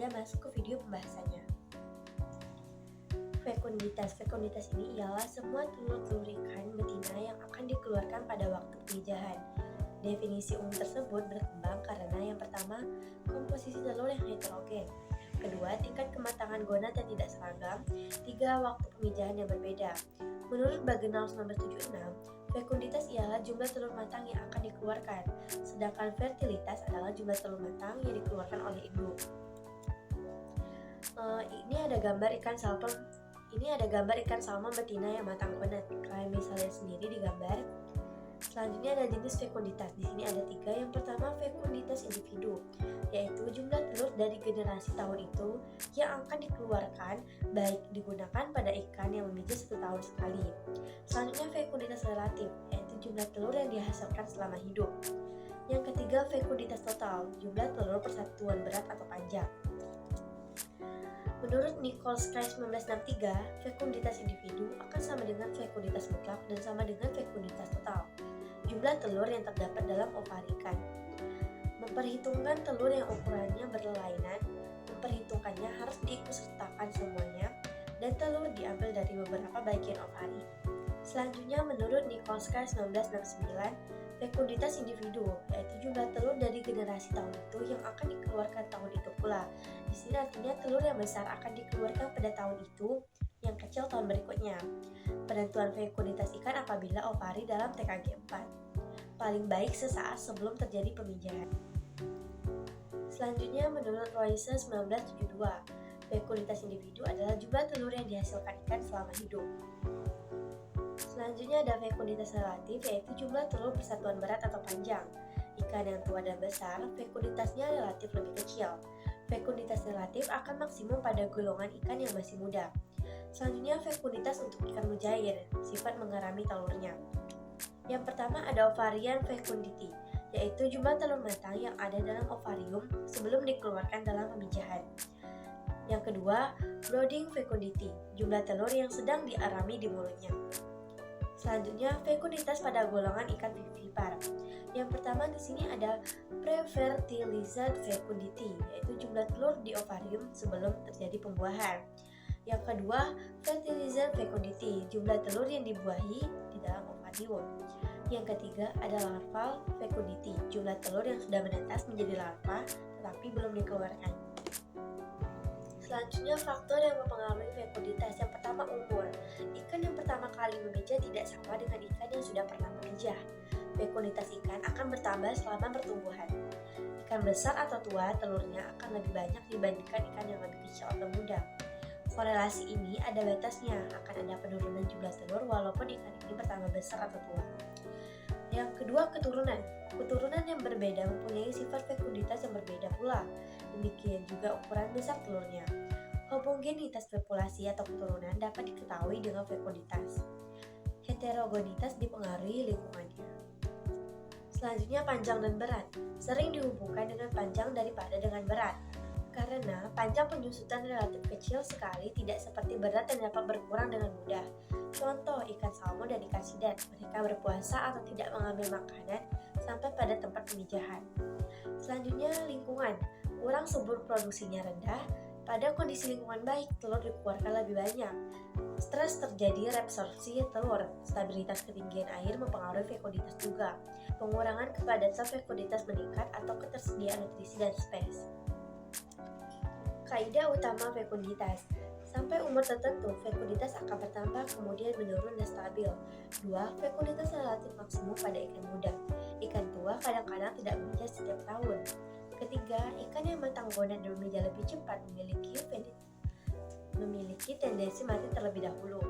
saja masuk ke video pembahasannya. Fekunditas ini ialah semua telur-telur ikan betina yang akan dikeluarkan pada waktu pemijahan. Definisi umum tersebut berkembang karena yang pertama, komposisi telur yang heterogen. Kedua, tingkat kematangan gonad yang tidak seragam. Tiga, waktu pemijahan yang berbeda. Menurut Bagenal 1976, fekunditas ialah jumlah telur matang yang akan dikeluarkan, sedangkan fertilitas adalah jumlah telur matang yang dikeluarkan oleh induk. Ini ada gambar ikan salmon betina yang matang gonad. Kalian bisa lihat sendiri di gambar. Selanjutnya ada jenis fekunditas. Di sini ada 3. Yang pertama, fekunditas individu, yaitu jumlah telur dari generasi tahun itu yang akan dikeluarkan baik digunakan pada ikan yang memijah 1 tahun sekali. Selanjutnya, fekunditas relatif, yaitu jumlah telur yang dihasilkan selama hidup. Yang ketiga, fekunditas total, jumlah telur persatuan berat atau panjang. Menurut Nikolsky 1963, fekunditas individu akan sama dengan fekunditas mutlak dan sama dengan fekunditas total, jumlah telur yang terdapat dalam ovari ikan. Memperhitungkan telur yang ukurannya berlainan, memperhitungkannya harus diikutsertakan semuanya, dan telur diambil dari beberapa bagian ovari. Selanjutnya, menurut Nikolsky 1969, fekunditas individu, yaitu jumlah telur dari generasi tahun itu yang akan dikeluarkan tahun itu pula. Di sini artinya telur yang besar akan dikeluarkan pada tahun itu, yang kecil tahun berikutnya. Penentuan fekunditas ikan apabila ovari dalam TKG 4. Paling baik sesaat sebelum terjadi pemijahan. Selanjutnya, menurut Royce 1972, fekunditas individu adalah jumlah telur yang dihasilkan ikan selama hidup. Selanjutnya ada fekunditas relatif, yaitu jumlah telur persatuan berat atau panjang. Ikan yang tua dan besar, fekunditasnya relatif lebih kecil. Fekunditas relatif akan maksimum pada golongan ikan yang masih muda. Selanjutnya, fekunditas untuk ikan mujair, sifat mengerami telurnya. Yang pertama ada ovarian fecundity, yaitu jumlah telur matang yang ada dalam ovarium sebelum dikeluarkan dalam pemijahan. Yang kedua, brooding fecundity, jumlah telur yang sedang diarami di mulutnya. Selanjutnya, fekunditas pada golongan ikan vivipar. Yang pertama di sini ada pre-fertilized fecundity, yaitu jumlah telur di ovarium sebelum terjadi pembuahan. Yang kedua, fertilized fecundity, jumlah telur yang dibuahi di dalam ovarium. Yang ketiga ada larval fecundity, jumlah telur yang sudah menetas menjadi larva tetapi belum dikeluarkan. Selanjutnya, faktor yang mempengaruhi fekunditas. Yang pertama, umur. Ikan yang pertama kali memijah tidak sama dengan ikan yang sudah pernah memijah. Fekunditas ikan akan bertambah selama pertumbuhan. Ikan besar atau tua, telurnya akan lebih banyak dibandingkan ikan yang lebih kecil atau muda. Korelasi ini ada batasnya, akan ada penurunan jumlah telur walaupun ikan ini bertambah besar atau tua. Yang kedua, keturunan. Keturunan yang berbeda mempunyai sifat fekunditas yang berbeda pula. Demikian juga ukuran besar telurnya. Homogenitas populasi atau keturunan dapat diketahui dengan fekunditas. Heterogenitas dipengaruhi lingkungannya. Selanjutnya, panjang dan berat. Sering dihubungkan dengan panjang daripada dengan berat. Karena panjang penyusutan relatif kecil sekali, tidak seperti berat yang dapat berkurang dengan mudah. Contoh, ikan salmon dan ikan sidat. Mereka berpuasa atau tidak mengambil makanan sampai pada tempat pemijahan. Selanjutnya, lingkungan. Kurang subur produksinya rendah. Pada kondisi lingkungan baik, telur dikeluarkan lebih banyak. Stres terjadi reabsorpsi telur. Stabilitas ketinggian air mempengaruhi fekunditas juga. Pengurangan kepadatan fekunditas meningkat atau ketersediaan nutrisi dan space. Kaidah utama fekunditas. Sampai umur tertentu, fekunditas akan bertambah kemudian menurun dan stabil. 2. Fekunditas relatif maksimum pada ikan muda. Ikan tua kadang-kadang tidak memijah setiap tahun. Ketiga, ikan yang matang gonad dan memijah lebih cepat memiliki tendensi mati terlebih dahulu.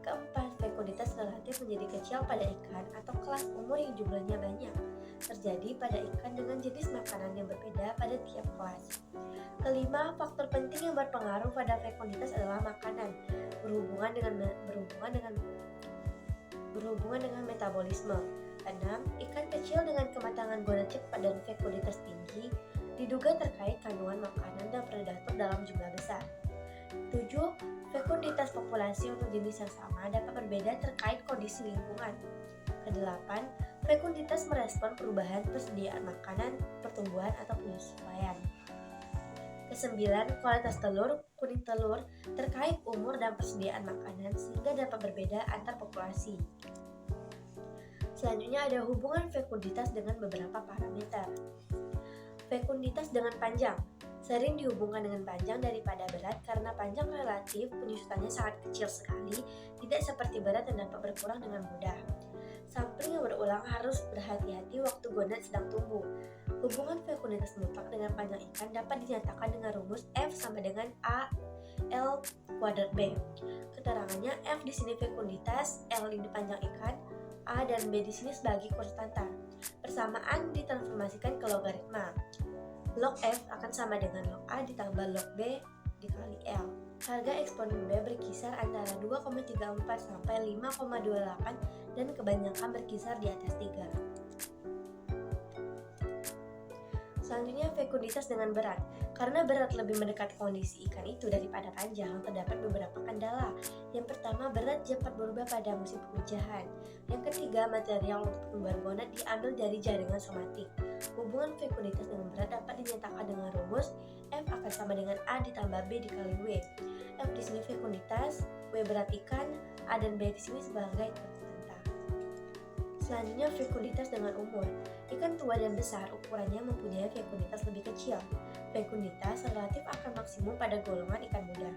Keempat, fekunditas relatif menjadi kecil pada ikan atau kelas umur yang jumlahnya banyak. Terjadi pada ikan dengan jenis makanan yang berbeda pada tiap kelas. Kelima, faktor penting yang berpengaruh pada fekunditas adalah makanan, berhubungan dengan metabolisme. 6. Ikan kecil dengan kematangan gonad cepat dan fekunditas tinggi diduga terkait kandungan makanan dan predator dalam jumlah besar. 7. Fekunditas populasi untuk jenis yang sama dapat berbeda terkait kondisi lingkungan. Kedelapan, fekunditas merespon perubahan persediaan makanan, pertumbuhan, atau penyesuaian. Kesembilan, kualitas telur, kuning telur, terkait umur dan persediaan makanan sehingga dapat berbeda antar populasi. Selanjutnya ada hubungan fekunditas dengan beberapa parameter. Fekunditas dengan panjang sering dihubungkan dengan panjang daripada berat karena panjang relatif penyusutannya sangat kecil sekali, tidak seperti berat yang dapat berkurang dengan mudah. Sampling yang berulang harus berhati-hati waktu gonad sedang tumbuh. Hubungan fekunditas mutlak dengan panjang ikan dapat dinyatakan dengan rumus F sama dengan A L kuadrat B. Keterangannya F di sini fekunditas, L ini panjang ikan, A dan B di sini sebagai konstanta. Persamaan ditransformasikan ke logaritma. Log F akan sama dengan log A ditambah log B dikali L. Harga eksponen B berkisar antara 2,34 sampai 5,28 dan kebanyakan berkisar di atas 3. Selanjutnya fekunditas dengan berat. Karena berat lebih mendekat kondisi ikan itu daripada panjang, terdapat beberapa kendala. Yang pertama, berat cepat berubah pada musim pemijahan. Yang ketiga, material untuk pembuat gonad diambil dari jaringan somatik. Hubungan fekunditas dengan berat dapat dinyatakan dengan rumus F akan sama dengan A ditambah B dikali W. F di sini fekunditas, W berat ikan, A dan B di sini sebagai konstanta. Selanjutnya fekunditas dengan umur. Ikan tua dan besar ukurannya mempunyai fekunditas lebih kecil. Fekunditas relatif akan maksimum pada golongan ikan muda.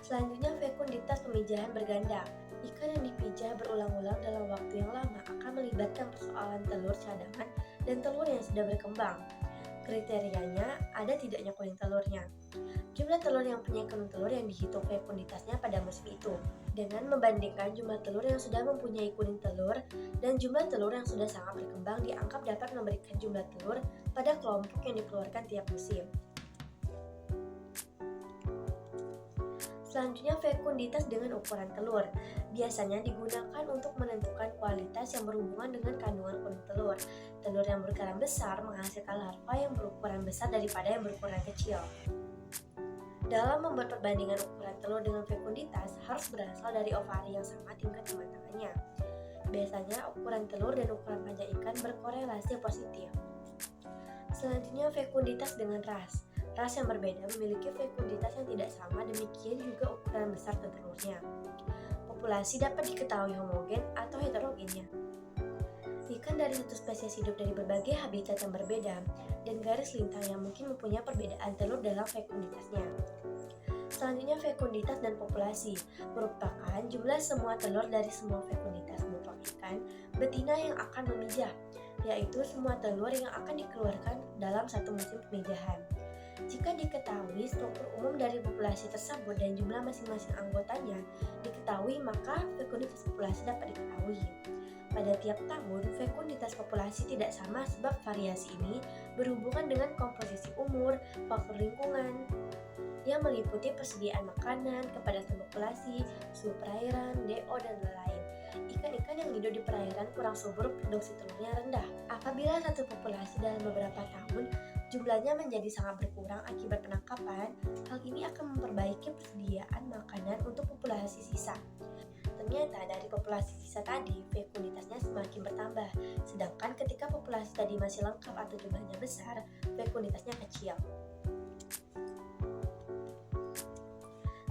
Selanjutnya fekunditas pemijahan berganda. Ikan yang dipijah berulang-ulang dalam waktu yang lama akan melibatkan persoalan telur cadangan dan telur yang sudah berkembang. Kriterianya ada tidaknya kuning telurnya. Jumlah telur yang punya kuning telur yang dihitung fekunditasnya pada musim itu, dengan membandingkan jumlah telur yang sudah mempunyai kuning telur dan jumlah telur yang sudah sangat berkembang dianggap dapat memberikan jumlah telur pada kelompok yang dikeluarkan tiap musim. Selanjutnya fekunditas dengan ukuran telur. Biasanya digunakan untuk menentukan kualitas yang berhubungan dengan kandungan kuning telur. Telur yang berukuran besar menghasilkan larva yang berukuran besar daripada yang berukuran kecil. Dalam membuat perbandingan ukuran telur dengan fekunditas harus berasal dari ovari yang sama tingkat kematangannya. Biasanya ukuran telur dan ukuran panjang ikan berkorelasi positif. Selanjutnya fekunditas dengan ras. Ras yang berbeda memiliki fekunditas yang tidak sama, demikian juga ukuran besar telurnya. Populasi dapat diketahui homogen atau heterogennya. Ikan dari satu spesies hidup dari berbagai habitat yang berbeda dan garis lintang yang mungkin mempunyai perbedaan telur dalam fekunditasnya. Selanjutnya fekunditas dan populasi merupakan jumlah semua telur dari semua fekunditas mutlak ikan betina yang akan memijah, yaitu semua telur yang akan dikeluarkan dalam satu musim pemijahan. Jika diketahui struktur umum dari populasi tersebut dan jumlah masing-masing anggotanya diketahui, maka fekunditas populasi dapat diketahui. Pada tiap tahun, fekunditas populasi tidak sama sebab variasi ini berhubungan dengan komposisi umur, faktor lingkungan, yang meliputi persediaan makanan, kepadatan populasi, suhu perairan, DO, dan lain-lain. Ikan-ikan yang hidup di perairan kurang subur produksi telurnya rendah. Apabila satu populasi dalam beberapa tahun jumlahnya menjadi sangat berkurang akibat penangkapan, hal ini akan memperbaiki persediaan makanan untuk populasi sisa. Ternyata dari populasi sisa tadi, fekunditasnya semakin bertambah, sedangkan ketika populasi tadi masih lengkap atau jumlahnya besar, fekunditasnya kecil.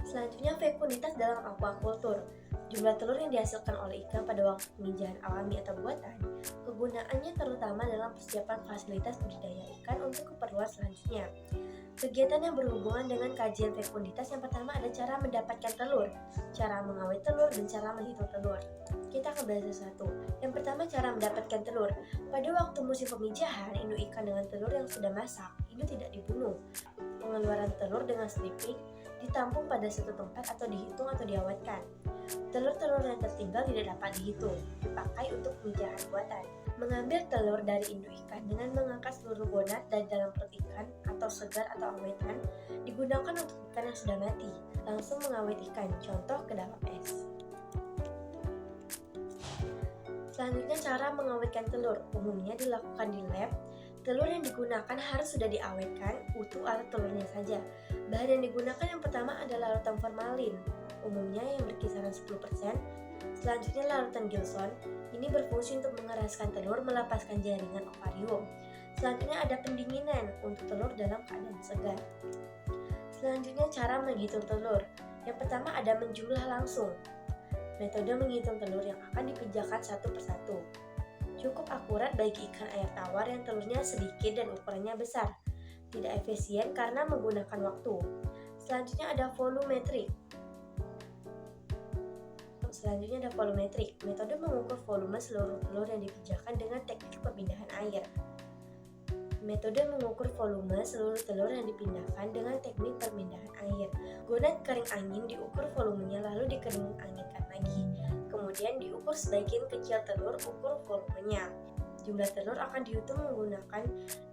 Selanjutnya fekunditas dalam aquaculture. Jumlah telur yang dihasilkan oleh ikan pada waktu pemijahan alami atau buatan, kegunaannya terutama dalam persiapan fasilitas budidaya ikan untuk keperluan selanjutnya. Kegiatan yang berhubungan dengan kajian fekunditas yang pertama ada cara mendapatkan telur, cara mengawet telur, dan cara menghitung telur. Kita akan belajar satu. Yang pertama, cara mendapatkan telur. Pada waktu musim pemijahan, induk ikan dengan telur yang sudah masak, induk tidak dibunuh. Pengeluaran telur dengan stripping ditampung pada satu tempat atau dihitung atau diawetkan. Telur-telur yang tertinggal tidak dapat dihitung, dipakai untuk pemijahan buatan. Mengambil telur dari induk ikan dengan mengangkat seluruh gonad dari dalam perut ikan atau segar atau awetan digunakan untuk ikan yang sudah mati. Langsung mengawet ikan, contoh ke dalam es. Selanjutnya cara mengawetkan telur, umumnya dilakukan di lab. Telur yang digunakan harus sudah diawetkan, utuh atau telurnya saja. Bahan yang digunakan yang pertama adalah larutan formalin, umumnya yang berkisaran 10%. Selanjutnya larutan Gilson, ini berfungsi untuk mengeraskan telur melepaskan jaringan ovarium. Selanjutnya ada pendinginan untuk telur dalam keadaan segar. Selanjutnya cara menghitung telur. Yang pertama ada menjumlah langsung. Metode menghitung telur yang akan dipijakan satu persatu. Cukup akurat bagi ikan air tawar yang telurnya sedikit dan ukurannya besar. Tidak efisien karena menggunakan waktu. Selanjutnya ada volumetrik. Metode mengukur volume seluruh telur yang dipijakan dengan teknik pemindahan air. Metode mengukur volume seluruh telur yang dipindahkan dengan teknik perpindahan air. Gonat kering angin diukur volumenya lalu dikering anginkan lagi. Kemudian diukur sebagian kecil telur, ukur volumenya. Jumlah telur akan dihitung menggunakan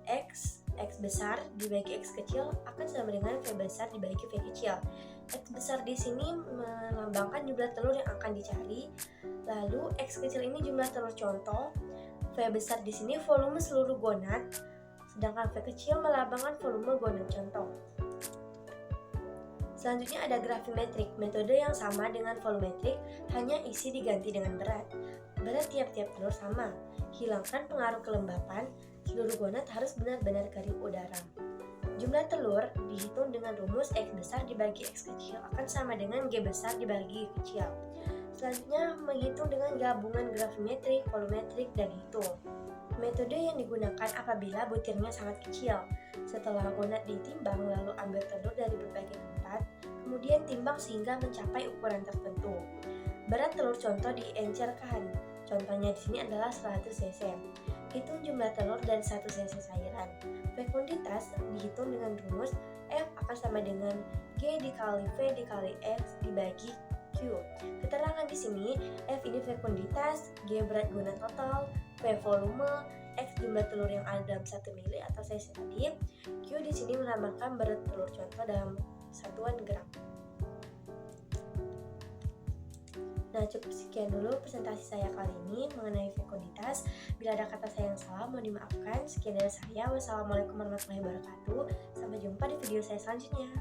X besar dibagi X kecil akan sama dengan V besar dibagi V kecil. X besar di sini melambangkan jumlah telur yang akan dicari. Lalu X kecil ini jumlah telur contoh. V besar di sini volume seluruh gonat. Sedangkan V kecil melambangkan volume gonat contoh. Selanjutnya ada gravimetrik, metode yang sama dengan volumetrik, hanya isi diganti dengan berat. Berat tiap-tiap telur sama. Hilangkan pengaruh kelembapan, seluruh gonat harus benar-benar kering udara. Jumlah telur dihitung dengan rumus X besar dibagi X kecil akan sama dengan G besar dibagi G kecil. Selanjutnya menghitung dengan gabungan gravimetrik, volumetrik, dan hitung. Metode yang digunakan apabila butirnya sangat kecil. Setelah gonat ditimbang lalu ambil telur dari berbagai tempat, kemudian timbang sehingga mencapai ukuran tertentu. Berat telur contoh diencerkan. Contohnya di sini adalah 100 cc. Hitung jumlah telur dan 1 cc cairan. Fekunditas dihitung dengan rumus F akan sama dengan G dikali V dikali X dibagi Q. Keterangan di sini F ini fekunditas, G berat gonat total, V volume, X jumlah telur yang ada dalam 1 mili atau cc tadi. Q di sini melambangkan berat telur contoh dalam satuan gram. Nah, cukup sekian dulu presentasi saya kali ini mengenai fekunditas. Bila ada kata saya yang salah, mohon dimaafkan. Sekian dari saya. Wassalamualaikum warahmatullahi wabarakatuh. Sampai jumpa di video saya selanjutnya.